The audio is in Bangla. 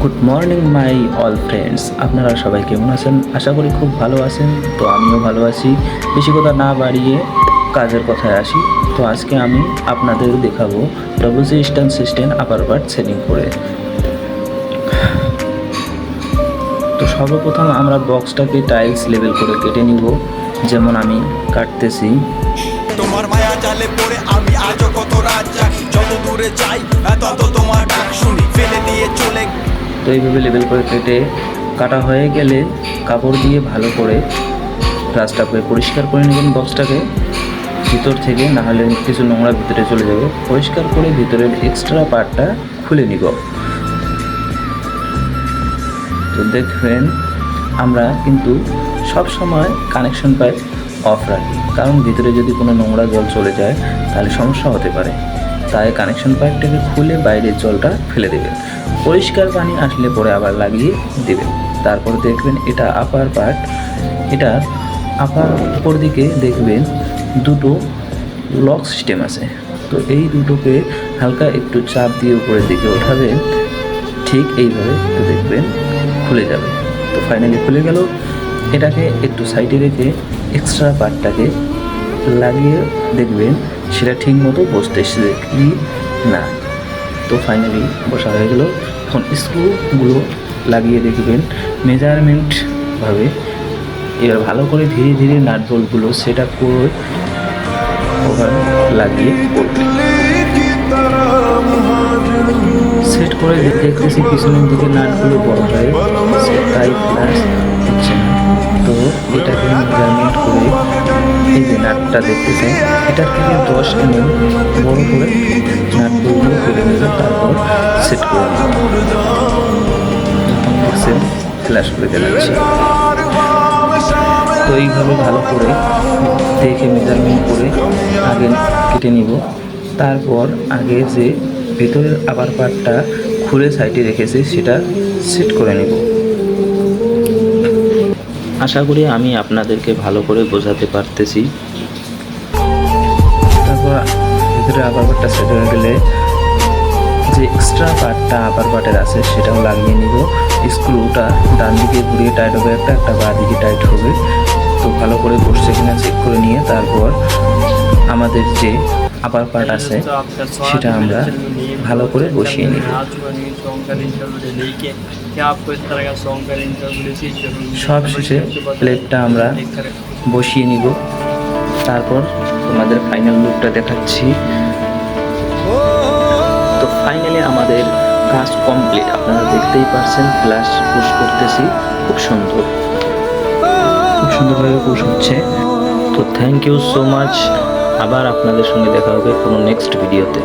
Good morning my all friends, আপনারা সবাই কেমন আছেন? আশা করি খুব ভালো আছেন। তো আমিও ভালো আছি। বেশি কথা না বাড়িয়ে কাজের কথায় আসি। তো আজকে আমি আপনাদের দেখাবো ডবল স্ট্যান্ড সিস্টেম আপার পার্ট সেটিং করে। তো সর্বপ্রথম আমরা বক্সটাকে টাইলস লেভেল করে কেটে নিব, যেমন আমি কাটতেছি। তোমার মায়া জালে পড়ে আমি আজও কত রাত জাগি, যত দূরে যাই তত তোমার ডাক শুনি, ফেলে দিয়ে চলে। তো এইভাবে লেভেল করে কেটে কাটা হয়ে গেলে কাপড় দিয়ে ভালো করে রাস্তাকে পরিষ্কার করে নেবেন বক্সটাকে ভিতর থেকে, না হলে কিছু নোংরা ভিতরে চলে যাবে। পরিষ্কার করে ভিতরের এক্সট্রা পার্টটা খুলে নিব। তো দেখবেন আমরা কিন্তু সব সময় কানেকশন পাইপ অফ রাখি, কারণ ভিতরে যদি কোনো নোংরা জল চলে যায় তাহলে সমস্যা হতে পারে। তাই কানেকশন পাইপটাকে খুলে বাইরের জলটা ফেলে দেবেন। পরিষ্কার পানি আসলে পরে আবার লাগিয়ে দেবেন। তারপর দেখবেন এটা আপার পার্ট, এটা আপার উপর দিকে দেখবেন দুটো লক সিস্টেম আছে। তো এই দুটোকে হালকা একটু চাপ দিয়ে উপরের দিকে ওঠাবেন, ঠিক এইভাবে। তো দেখবেন খুলে যাবে। তো ফাইনালি খুলে গেল। এটাকে একটু সাইডে রেখে এক্সট্রা পার্টটাকে লাগিয়ে দেখবেন সেটা ঠিক মতো বসতেছে কি না। তো ফাইনালি বসা হয়ে গেল। এখন স্ক্রুগুলো লাগিয়ে দেখবেন মেজারমেন্টভাবে। এবার ভালো করে ধীরে ধীরে নাট বল্টগুলো সেট আপ করে ওভার লাগিয়ে পড়বে। সেট করে দেখতেছি পিছনের দিকে নাটগুলো বড় হয়, তাই প্লাস হচ্ছে না। তো এটাকে মেজারমেন্ট করে এই যে নাটটা দেখতেছেন, এটার থেকে 10 mm বড় করে নাটগুলো কেটে নেবে, তারপর সেট করে নেবে। দেখছেন ফ্ল্যাশ করে দেখাচ্ছি। তো এইভাবে ভালো করে দেখে মেজারমেন্ট করে আগে কেটে নিব। তারপর আগে যে ভেতরের আবার পার্টটা খুলে সাইডে রেখেছি সেটা সেট করে নেব। আশা করি আমি আপনাদেরকে ভালো করে বোঝাতে পারতেছি। তারপর ভেতরে আবার পার্টটা সেট হয়ে গেলে যে এক্সট্রা পার্টটা আপার পার্টের আছে সেটাও লাগিয়ে নিব। স্ক্রুটা ডান দিকে ঘুরিয়ে টাইট হবে, একটা বাঁ দিকে টাইট হবে। তো ভালো করে বসছে কিনা চেক করে নিয়ে তারপর আমাদের যে আপার পার্ট আছে সেটা আমরা ভালো করে বসিয়ে নিব। সব শেষে প্লেটটা আমরা বসিয়ে নিব। তারপর তোমাদের ফাইনাল লুকটা দেখাচ্ছি। তো ফাইনালি আমাদের কাজ কমপ্লিট, আপনারা দেখতেই পারছেন। ফ্ল্যাশ পুশ করতেছি, খুব সুন্দরভাবে পুশ হচ্ছে। তো থ্যাংক ইউ সো মাচ। আবার আপনাদের সঙ্গে দেখা হবে কোনো নেক্সট ভিডিওতে।